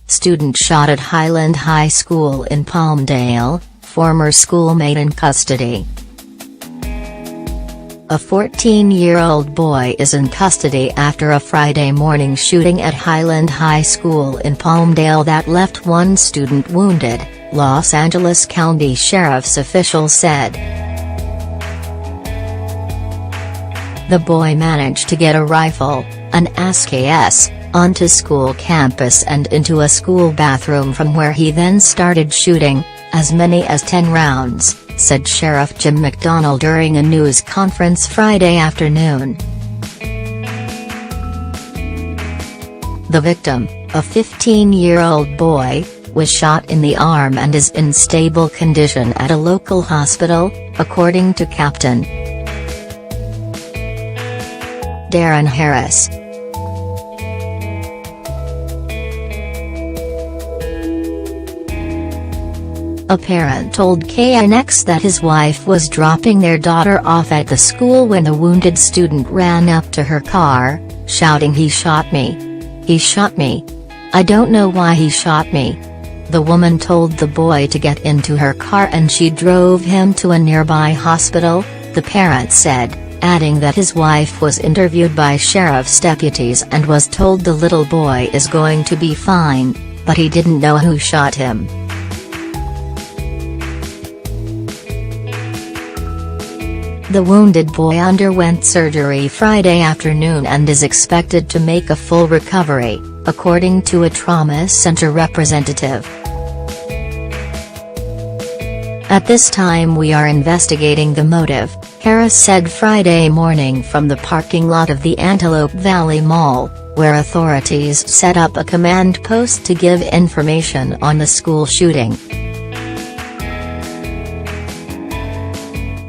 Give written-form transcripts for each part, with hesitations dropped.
student shot at Highland High School in Palmdale, former schoolmate in custody. A 14-year-old boy is in custody after a Friday morning shooting at Highland High School in Palmdale that left one student wounded, Los Angeles County Sheriff's officials said. The boy managed to get a rifle, an SKS, onto school campus and into a school bathroom, from where he then started shooting, as many as 10 rounds, said Sheriff Jim McDonnell during a news conference Friday afternoon. The victim, a 15-year-old boy, was shot in the arm and is in stable condition at a local hospital, according to Captain Darren Harris. A parent told KNX that his wife was dropping their daughter off at the school when the wounded student ran up to her car, shouting, "He shot me. He shot me. I don't know why he shot me." The woman told the boy to get into her car and she drove him to a nearby hospital, the parent said, adding that his wife was interviewed by sheriff's deputies and was told the little boy is going to be fine, but he didn't know who shot him. The wounded boy underwent surgery Friday afternoon and is expected to make a full recovery, according to a trauma center representative. At this time we are investigating the motive, Harris said Friday morning from the parking lot of the Antelope Valley Mall, where authorities set up a command post to give information on the school shooting.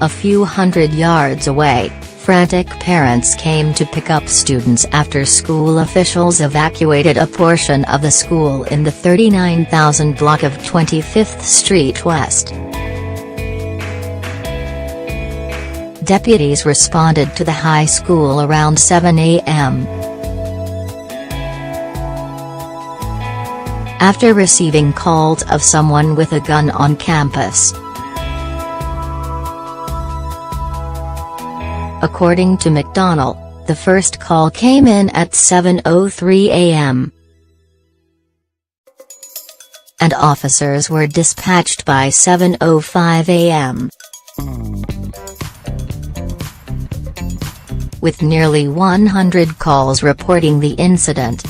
A few hundred yards away, frantic parents came to pick up students after school officials evacuated a portion of the school in the 39,000 block of 25th Street West. Deputies responded to the high school around 7 a.m. after receiving calls of someone with a gun on campus. According to McDonnell, the first call came in at 7:03 a.m. and officers were dispatched by 7:05 a.m. with nearly 100 calls reporting the incident.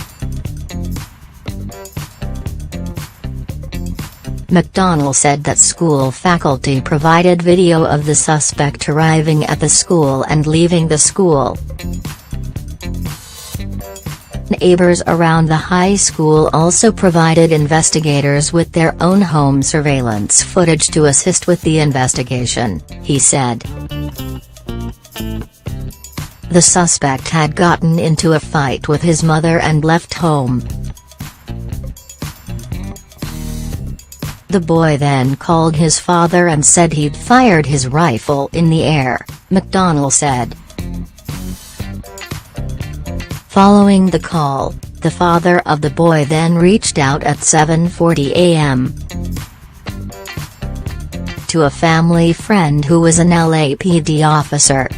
McDonnell said that school faculty provided video of the suspect arriving at the school and leaving the school. Neighbors around the high school also provided investigators with their own home surveillance footage to assist with the investigation, he said. The suspect had gotten into a fight with his mother and left home. The boy then called his father and said he'd fired his rifle in the air, McDonnell said. Following the call, the father of the boy then reached out at 7:40 a.m. to a family friend who was an LAPD officer.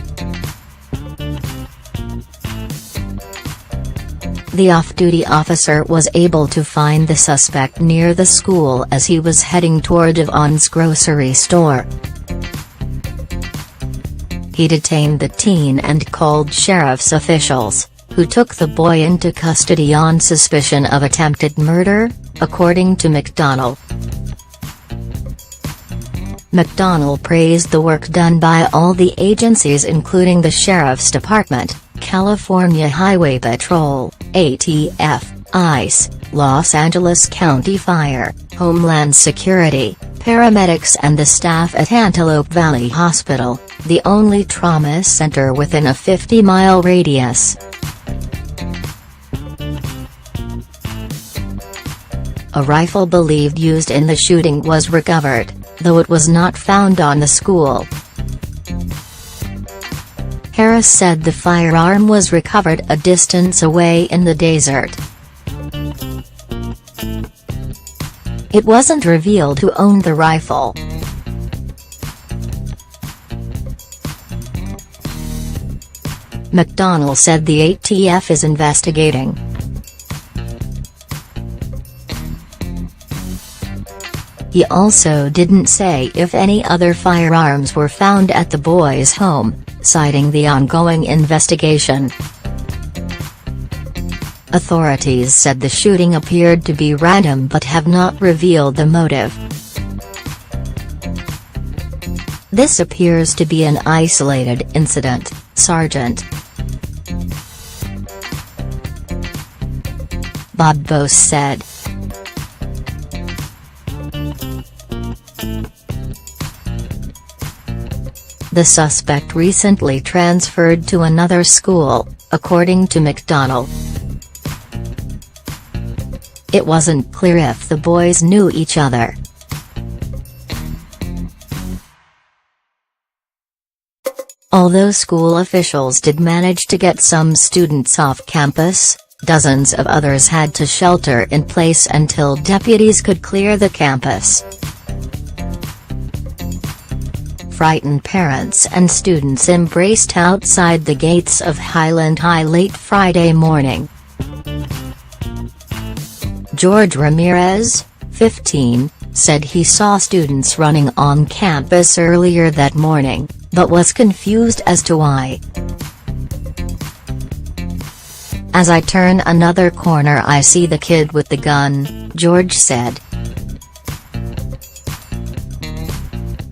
The off-duty officer was able to find the suspect near the school as he was heading toward Yvonne's grocery store. He detained the teen and called sheriff's officials, who took the boy into custody on suspicion of attempted murder, according to McDonnell. McDonnell praised the work done by all the agencies including the Sheriff's Department, California Highway Patrol, ATF, ICE, Los Angeles County Fire, Homeland Security, paramedics and the staff at Antelope Valley Hospital, the only trauma center within a 50-mile radius. A rifle believed used in the shooting was recovered, though it was not found on the school. Harris said the firearm was recovered a distance away in the desert. It wasn't revealed who owned the rifle. McDonnell said the ATF is investigating. He also didn't say if any other firearms were found at the boys' home, citing the ongoing investigation. Authorities said the shooting appeared to be random but have not revealed the motive. This appears to be an isolated incident, Sergeant Bob Bose said. The suspect recently transferred to another school, according to McDonnell. It wasn't clear if the boys knew each other. Although school officials did manage to get some students off campus, dozens of others had to shelter in place until deputies could clear the campus. Frightened parents and students embraced outside the gates of Highland High late Friday morning. George Ramirez, 15, said he saw students running on campus earlier that morning, but was confused as to why. "As I turn another corner I see the kid with the gun," George said.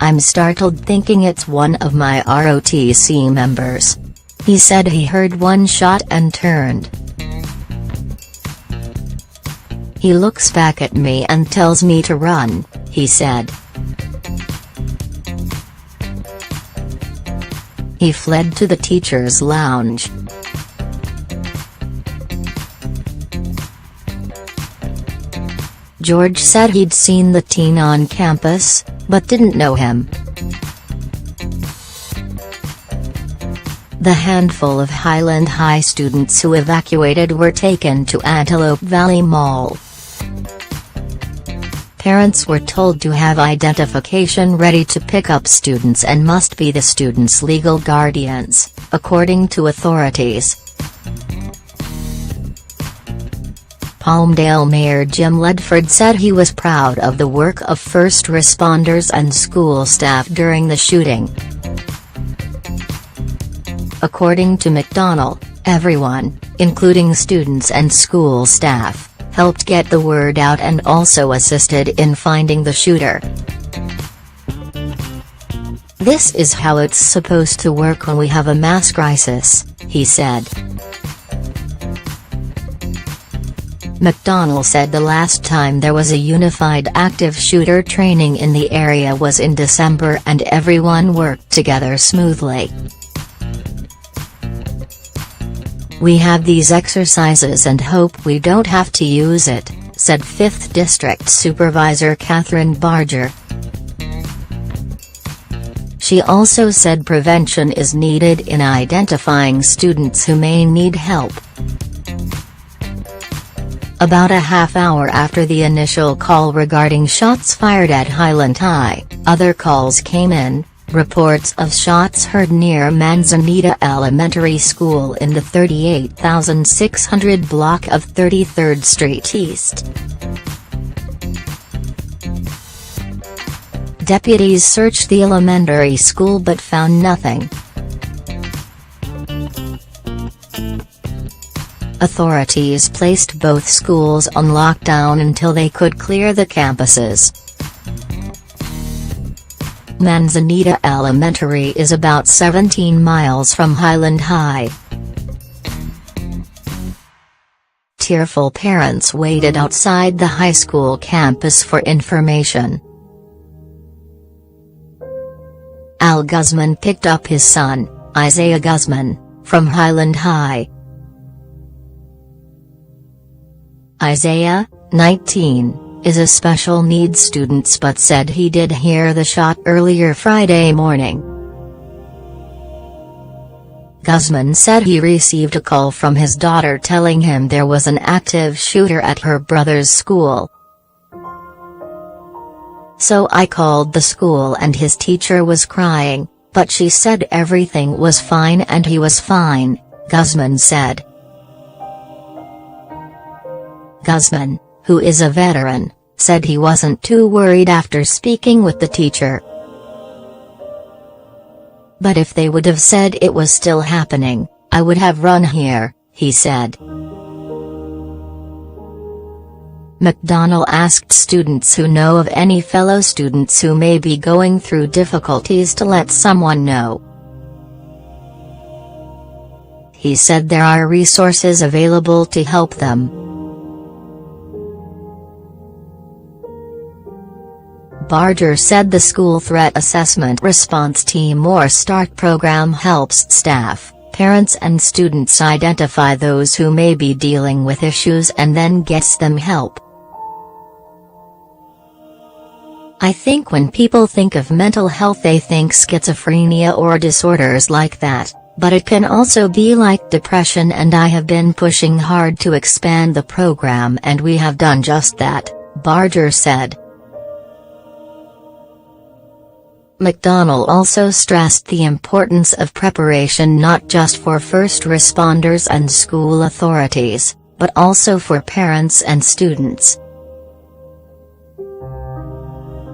"I'm startled thinking it's one of my ROTC members." He said he heard one shot and turned. "He looks back at me and tells me to run," he said. He fled to the teacher's lounge. George said he'd seen the teen on campus, but didn't know him. The handful of Highland High students who evacuated were taken to Antelope Valley Mall. Parents were told to have identification ready to pick up students and must be the students' legal guardians, according to authorities. Palmdale Mayor Jim Ledford said he was proud of the work of first responders and school staff during the shooting. According to McDonnell, everyone, including students and school staff, helped get the word out and also assisted in finding the shooter. "This is how it's supposed to work when we have a mass crisis," he said. McDonnell said the last time there was a unified active shooter training in the area was in December and everyone worked together smoothly. "We have these exercises and hope we don't have to use it," said 5th District Supervisor Catherine Barger. She also said prevention is needed in identifying students who may need help. About a half hour after the initial call regarding shots fired at Highland High, other calls came in, reports of shots heard near Manzanita Elementary School in the 38,600 block of 33rd Street East. Deputies searched the elementary school but found nothing. Authorities placed both schools on lockdown until they could clear the campuses. Manzanita Elementary is about 17 miles from Highland High. Tearful parents waited outside the high school campus for information. Al Guzman picked up his son, Isaiah Guzman, from Highland High. Isaiah, 19, is a special needs student but said he did hear the shot earlier Friday morning. Guzman said he received a call from his daughter telling him there was an active shooter at her brother's school. So I called the school and his teacher was crying, but she said everything was fine and he was fine," Guzman said. Guzman, who is a veteran, said he wasn't too worried after speaking with the teacher. "But if they would have said it was still happening, I would have run here," he said. McDonnell asked students who know of any fellow students who may be going through difficulties to let someone know. He said there are resources available to help them. Barger said the School Threat Assessment Response Team or START program helps staff, parents and students identify those who may be dealing with issues and then gets them help. "I think when people think of mental health they think schizophrenia or disorders like that, but it can also be like depression, and I have been pushing hard to expand the program and we have done just that," Barger said. McDonnell also stressed the importance of preparation not just for first responders and school authorities, but also for parents and students.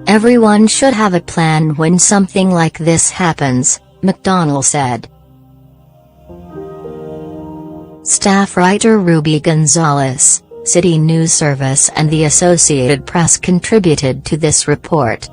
"Everyone should have a plan when something like this happens," McDonnell said. Staff writer Ruby Gonzalez, City News Service and the Associated Press contributed to this report.